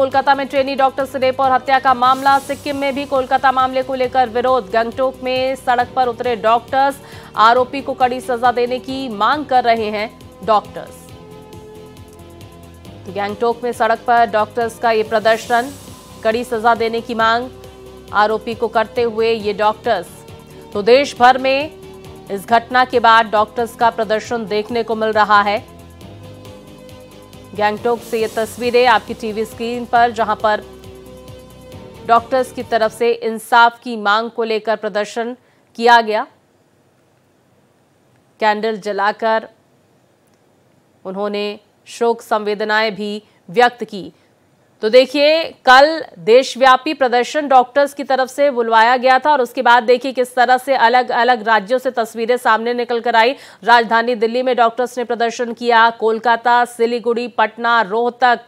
कोलकाता में trainee doctor से rape और हत्या का मामला। सिक्किम में भी कोलकाता मामले को लेकर विरोध। गंगटोक में सड़क पर उतरे डॉक्टर्स, आरोपी को कड़ी सजा देने की मांग कर रहे हैं डॉक्टर्स। तो गंगटोक में सड़क पर डॉक्टर्स का ये प्रदर्शन, कड़ी सजा देने की मांग आरोपी को करते हुए ये डॉक्टर्स। तो देश भर में इस घटना के बाद डॉक्टर्स का प्रदर्शन देखने को मिल रहा है। गंगटोक से ये तस्वीरें आपकी टीवी स्क्रीन पर, जहां पर डॉक्टर्स की तरफ से इंसाफ की मांग को लेकर प्रदर्शन किया गया। कैंडल जलाकर उन्होंने शोक संवेदनाएं भी व्यक्त की। तो देखिए, कल देशव्यापी प्रदर्शन डॉक्टर्स की तरफ से बुलवाया गया था और उसके बाद देखिए किस तरह से अलग अलग राज्यों से तस्वीरें सामने निकल कर आई। राजधानी दिल्ली में डॉक्टर्स ने प्रदर्शन किया। कोलकाता, सिलीगुड़ी, पटना, रोहतक,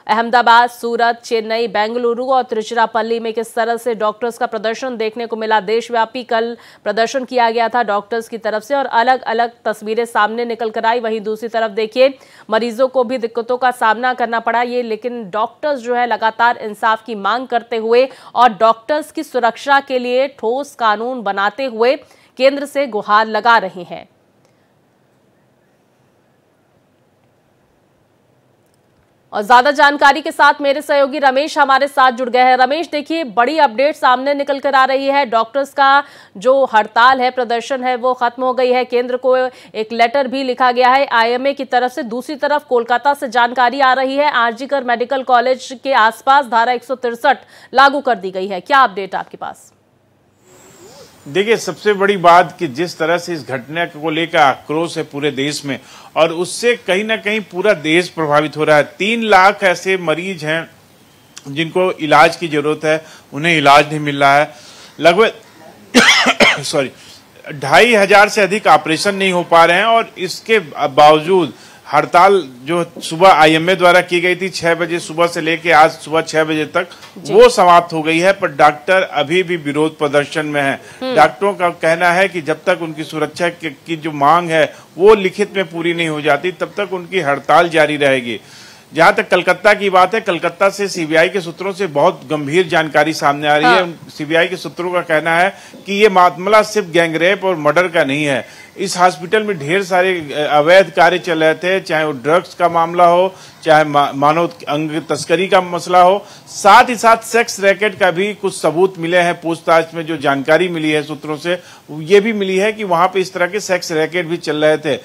अहमदाबाद, सूरत, चेन्नई, बेंगलुरु और तिरुचिरापल्ली में किस तरह से डॉक्टर्स का प्रदर्शन देखने को मिला। देशव्यापी कल प्रदर्शन किया गया था डॉक्टर्स की तरफ से और अलग अलग तस्वीरें सामने निकल कर आई। वहीं दूसरी तरफ देखिए, मरीजों को भी दिक्कतों का सामना करना पड़ा ये, लेकिन डॉक्टर्स जो है लगातार इंसाफ की मांग करते हुए और डॉक्टर्स की सुरक्षा के लिए ठोस कानून बनाते हुए केंद्र से गुहार लगा रहे हैं। और ज्यादा जानकारी के साथ मेरे सहयोगी रमेश हमारे साथ जुड़ गए हैं। रमेश, देखिए बड़ी अपडेट सामने निकल कर आ रही है। डॉक्टर्स का जो हड़ताल है, प्रदर्शन है, वो खत्म हो गई है। केंद्र को एक लेटर भी लिखा गया है आईएमए की तरफ से। दूसरी तरफ कोलकाता से जानकारी आ रही है आरजीकर मेडिकल कॉलेज के आसपास धारा 163 लागू कर दी गई है। क्या अपडेट आपके पास? देखिए, सबसे बड़ी बात कि जिस तरह से इस घटना को लेकर आक्रोश है पूरे देश में और उससे कहीं ना कहीं पूरा देश प्रभावित हो रहा है। 3 लाख ऐसे मरीज हैं जिनको इलाज की जरूरत है, उन्हें इलाज नहीं मिल रहा है। लगभग 2,500 से अधिक ऑपरेशन नहीं हो पा रहे हैं और इसके बावजूद हड़ताल जो सुबह आईएमए द्वारा की गई थी 6 बजे सुबह से लेके आज सुबह 6 बजे तक, वो समाप्त हो गई है। पर डॉक्टर अभी भी विरोध प्रदर्शन में है। डॉक्टरों का कहना है कि जब तक उनकी सुरक्षा की जो मांग है वो लिखित में पूरी नहीं हो जाती, तब तक उनकी हड़ताल जारी रहेगी। जहां तक कलकत्ता की बात है, कलकत्ता से सीबीआई के सूत्रों से बहुत गंभीर जानकारी सामने आ रही है। सीबीआई के सूत्रों का कहना है कि ये मामला सिर्फ गैंगरेप और मर्डर का नहीं है। इस हॉस्पिटल में ढेर सारे अवैध कार्य चल रहे थे, चाहे वो ड्रग्स का मामला हो, चाहे मानव अंग तस्करी का मसला हो, साथ ही साथ सेक्स रैकेट का भी कुछ सबूत मिले हैं। पूछताछ में जो जानकारी मिली है सूत्रों से, ये भी मिली है कि वहां पे इस तरह के सेक्स रैकेट भी चल रहे थे।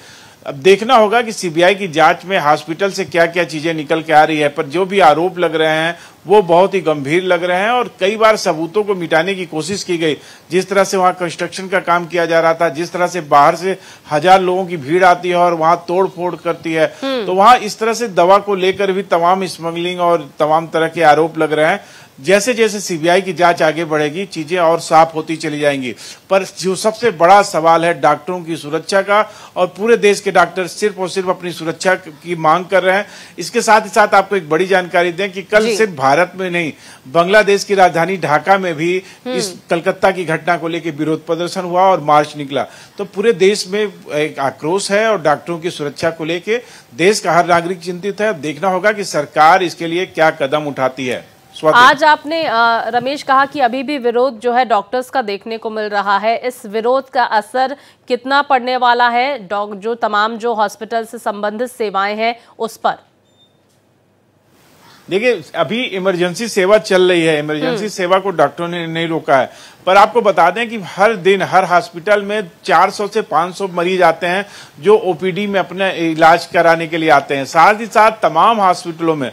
अब देखना होगा कि सीबीआई की जांच में हॉस्पिटल से क्या क्या चीजें निकल के आ रही है, पर जो भी आरोप लग रहे हैं वो बहुत ही गंभीर लग रहे हैं और कई बार सबूतों को मिटाने की कोशिश की गई। जिस तरह से वहां कंस्ट्रक्शन का काम किया जा रहा था, जिस तरह से बाहर से 1000 लोगों की भीड़ आती है और वहां तोड़ फोड़ करती है, तो वहां इस तरह से दवा को लेकर भी तमाम स्मगलिंग और तमाम तरह के आरोप लग रहे हैं। जैसे जैसे सीबीआई की जांच आगे बढ़ेगी, चीजें और साफ होती चली जाएंगी। पर जो सबसे बड़ा सवाल है डॉक्टरों की सुरक्षा का, और पूरे देश के डॉक्टर सिर्फ और सिर्फ अपनी सुरक्षा की मांग कर रहे हैं। इसके साथ ही साथ आपको एक बड़ी जानकारी दें कि कल सिर्फ भारत में नहीं, बांग्लादेश की राजधानी ढाका में भी इस कलकत्ता की घटना को लेकर विरोध प्रदर्शन हुआ और मार्च निकला। तो पूरे देश में एक आक्रोश है और डॉक्टरों की सुरक्षा को लेकर देश का हर नागरिक चिंतित है। देखना होगा कि सरकार इसके लिए क्या कदम उठाती है। आज आपने रमेश कहा कि अभी भी विरोध जो है डॉक्टर्स का देखने को मिल रहा है। इस विरोध का असर कितना पड़ने वाला है जो तमाम जो हॉस्पिटल से संबंधित सेवाएं हैं उस पर? देखिए, अभी इमरजेंसी सेवा चल रही है। इमरजेंसी सेवा को डॉक्टरों ने नहीं रोका है, पर आपको बता दें कि हर दिन हर हॉस्पिटल में 400 से 500 मरीज आते हैं जो ओपीडी में अपना इलाज कराने के लिए आते हैं। साथ ही साथ तमाम हॉस्पिटलों में,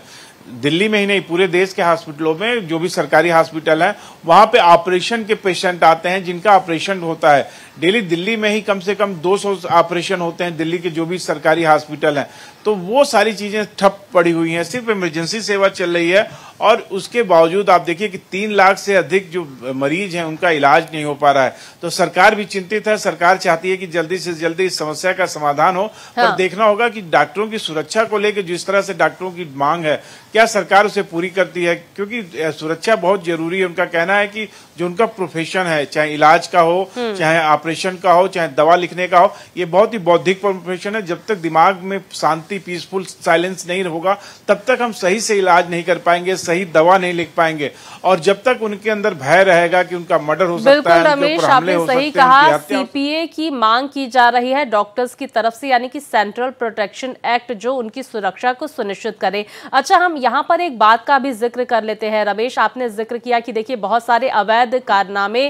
दिल्ली में ही नहीं पूरे देश के हॉस्पिटलों में, जो भी सरकारी हॉस्पिटल हैं, वहां पे ऑपरेशन के पेशेंट आते हैं जिनका ऑपरेशन होता है डेली। दिल्ली में ही कम से कम 200 ऑपरेशन होते हैं, दिल्ली के जो भी सरकारी हॉस्पिटल हैं। तो वो सारी चीजें ठप पड़ी हुई हैं, सिर्फ इमरजेंसी सेवा चल रही है। और उसके बावजूद आप देखिए कि 3 लाख से अधिक जो मरीज हैं उनका इलाज नहीं हो पा रहा है। तो सरकार भी चिंतित है। सरकार चाहती है कि जल्दी से जल्दी इस समस्या का समाधान हो। पर देखना होगा कि डॉक्टरों की सुरक्षा को लेकर जिस तरह से डॉक्टरों की मांग है, क्या सरकार उसे पूरी करती है, क्योंकि सुरक्षा बहुत जरूरी है। उनका कहना है कि जो उनका प्रोफेशन है, चाहे इलाज का हो, चाहे ऑपरेशन का हो, चाहे दवा लिखने का हो, ये बहुत ही बौद्धिक प्रोफेशन है। जब तक दिमाग में शांति शांति, पीसफुल साइलेंस नहीं होगा, तब तक हम सही से इलाज नहीं कर पाएंगे, सही दवा नहीं लिख पाएंगे। और जब तक उनके अंदर भय रहेगा कि उनका मर्डर हो सकता है, रमेश, आपने सही कहा, सीपीए की मांग की जा रही है डॉक्टर्स की तरफ से, यानी कि सेंट्रल प्रोटेक्शन एक्ट जो उनकी सुरक्षा को सुनिश्चित करे। अच्छा, हम यहाँ पर एक बात का भी जिक्र कर लेते हैं रमेश। आपने जिक्र किया कि देखिए बहुत सारे अवैध कारनामे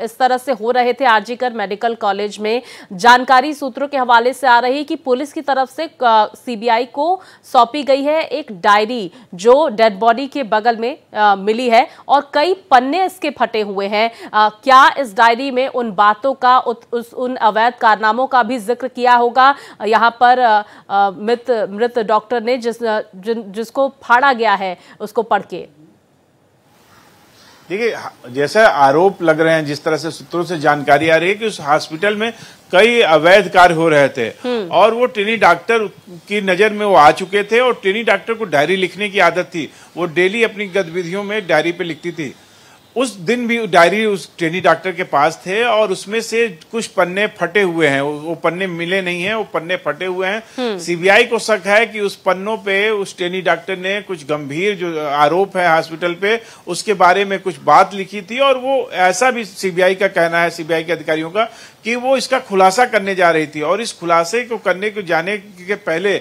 इस तरह से हो रहे थे आरजीकर मेडिकल कॉलेज में। जानकारी सूत्रों के हवाले से आ रही है कि पुलिस की तरफ से सीबीआई को सौंपी गई है एक डायरी जो डेड बॉडी के बगल में मिली है और कई पन्ने इसके फटे हुए हैं। क्या इस डायरी में उन बातों का, उन अवैध कारनामों का भी जिक्र किया होगा? यहाँ पर मृत डॉक्टर ने जिसको फाड़ा गया है उसको पढ़ के। देखिए, जैसे आरोप लग रहे हैं, जिस तरह से सूत्रों से जानकारी आ रही है कि उस हॉस्पिटल में कई अवैध कार्य हो रहे थे और वो ट्रेनी डॉक्टर की नजर में वो आ चुके थे और ट्रेनी डॉक्टर को डायरी लिखने की आदत थी। वो डेली अपनी गतिविधियों में डायरी पे लिखती थी। उस दिन भी डायरी उस ट्रेनी डॉक्टर के पास थे और उसमें से कुछ पन्ने फटे हुए हैं। वो पन्ने मिले नहीं हैं, वो पन्ने फटे हुए हैं। सीबीआई को शक है कि उस पन्नों पे उस ट्रेनी डॉक्टर ने कुछ गंभीर जो आरोप है हॉस्पिटल पे, उसके बारे में कुछ बात लिखी थी और वो ऐसा भी सीबीआई का कहना है, सीबीआई के अधिकारियों का, कि वो इसका खुलासा करने जा रही थी और इस खुलासे को करने को जाने के पहले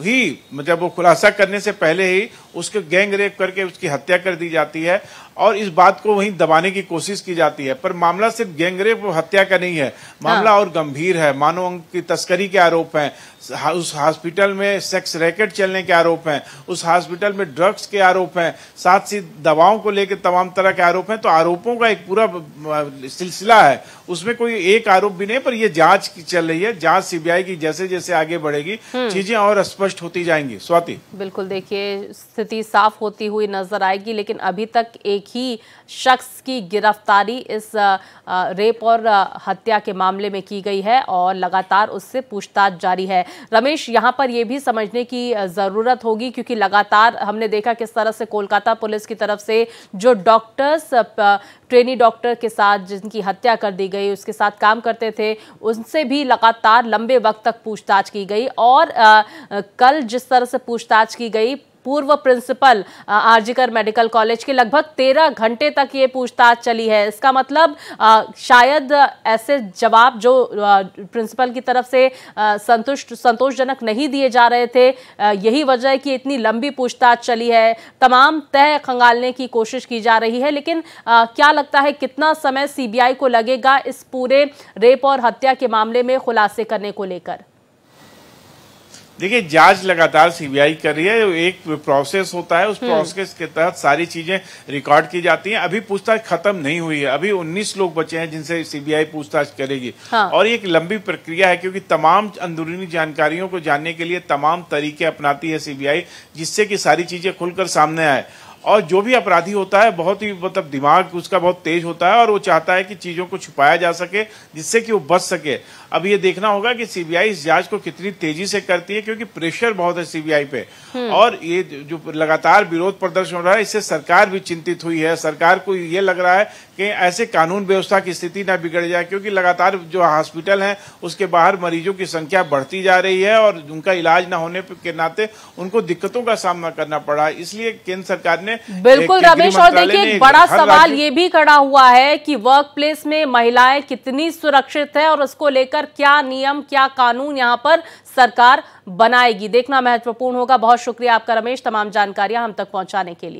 ही, मतलब वो खुलासा करने से पहले ही उसको गैंग रेप करके उसकी हत्या कर दी जाती है और इस बात को वहीं दबाने की कोशिश की जाती है। पर मामला सिर्फ गैंग रेप और हत्या का नहीं है, मामला और गंभीर है। मानव अंग की तस्करी के आरोप हैं, उस हॉस्पिटल में सेक्स रैकेट चलने के आरोप हैं, उस हॉस्पिटल में ड्रग्स के आरोप हैं, साथ ही दवाओं को लेकर तमाम तरह के आरोप हैं। तो आरोपों का एक पूरा सिलसिला है, उसमें कोई एक आरोप भी नहीं। पर ये जांच चल रही है, जांच सीबीआई की जैसे जैसे आगे बढ़ेगी चीजें और स्पष्ट होती जाएंगी। स्वाति, बिल्कुल, देखिए स्थिति साफ होती हुई नजर आएगी, लेकिन अभी तक एक ही शख्स की गिरफ्तारी इस रेप और हत्या के मामले में की गई है और लगातार उससे पूछताछ जारी है। रमेश, यहाँ पर यह भी समझने की जरूरत होगी क्योंकि लगातार हमने देखा किस तरह से कोलकाता पुलिस की तरफ से जो डॉक्टर्स ट्रेनी डॉक्टर के साथ जिनकी हत्या कर दी गई, उसके साथ काम करते थे, उनसे भी लगातार लंबे वक्त तक पूछताछ की गई और कल जिस तरह से पूछताछ की गई पूर्व प्रिंसिपल आरजीकर मेडिकल कॉलेज के, लगभग 13 घंटे तक ये पूछताछ चली है। इसका मतलब शायद ऐसे जवाब जो प्रिंसिपल की तरफ से संतोषजनक नहीं दिए जा रहे थे, यही वजह है कि इतनी लंबी पूछताछ चली है। तमाम तह खंगालने की कोशिश की जा रही है, लेकिन क्या लगता है कितना समय सीबीआई को लगेगा इस पूरे रेप और हत्या के मामले में खुलासे करने को लेकर? देखिए, जांच लगातार सीबीआई कर रही है। एक प्रोसेस होता है, उस प्रोसेस के तहत सारी चीजें रिकॉर्ड की जाती हैं। अभी पूछताछ खत्म नहीं हुई है, अभी 19 लोग बचे हैं जिनसे सीबीआई पूछताछ करेगी। और ये एक लंबी प्रक्रिया है क्योंकि तमाम अंदरूनी जानकारियों को जानने के लिए तमाम तरीके अपनाती है सीबीआई, जिससे कि सारी चीजें खुलकर सामने आए। और जो भी अपराधी होता है बहुत ही मतलब दिमाग उसका बहुत तेज होता है और वो चाहता है कि चीजों को छुपाया जा सके जिससे कि वो बच सके। अब ये देखना होगा कि सीबीआई इस जांच को कितनी तेजी से करती है क्योंकि प्रेशर बहुत है सीबीआई पे और ये जो लगातार विरोध प्रदर्शन हो रहा है इससे सरकार भी चिंतित हुई है। सरकार को ये लग रहा है कि ऐसे कानून व्यवस्था की स्थिति ना बिगड़ जाए क्योंकि लगातार जो हॉस्पिटल है उसके बाहर मरीजों की संख्या बढ़ती जा रही है और उनका इलाज न होने के नाते उनको दिक्कतों का सामना करना पड़ा। इसलिए केंद्र सरकार ने बिल्कुल रमेश, और देखिए एक बड़ा सवाल ये भी खड़ा हुआ है कि वर्क प्लेस में महिलाएं कितनी सुरक्षित है और उसको लेकर क्या नियम क्या कानून यहां पर सरकार बनाएगी, देखना महत्वपूर्ण होगा। बहुत शुक्रिया आपका रमेश, तमाम जानकारियां हम तक पहुंचाने के लिए।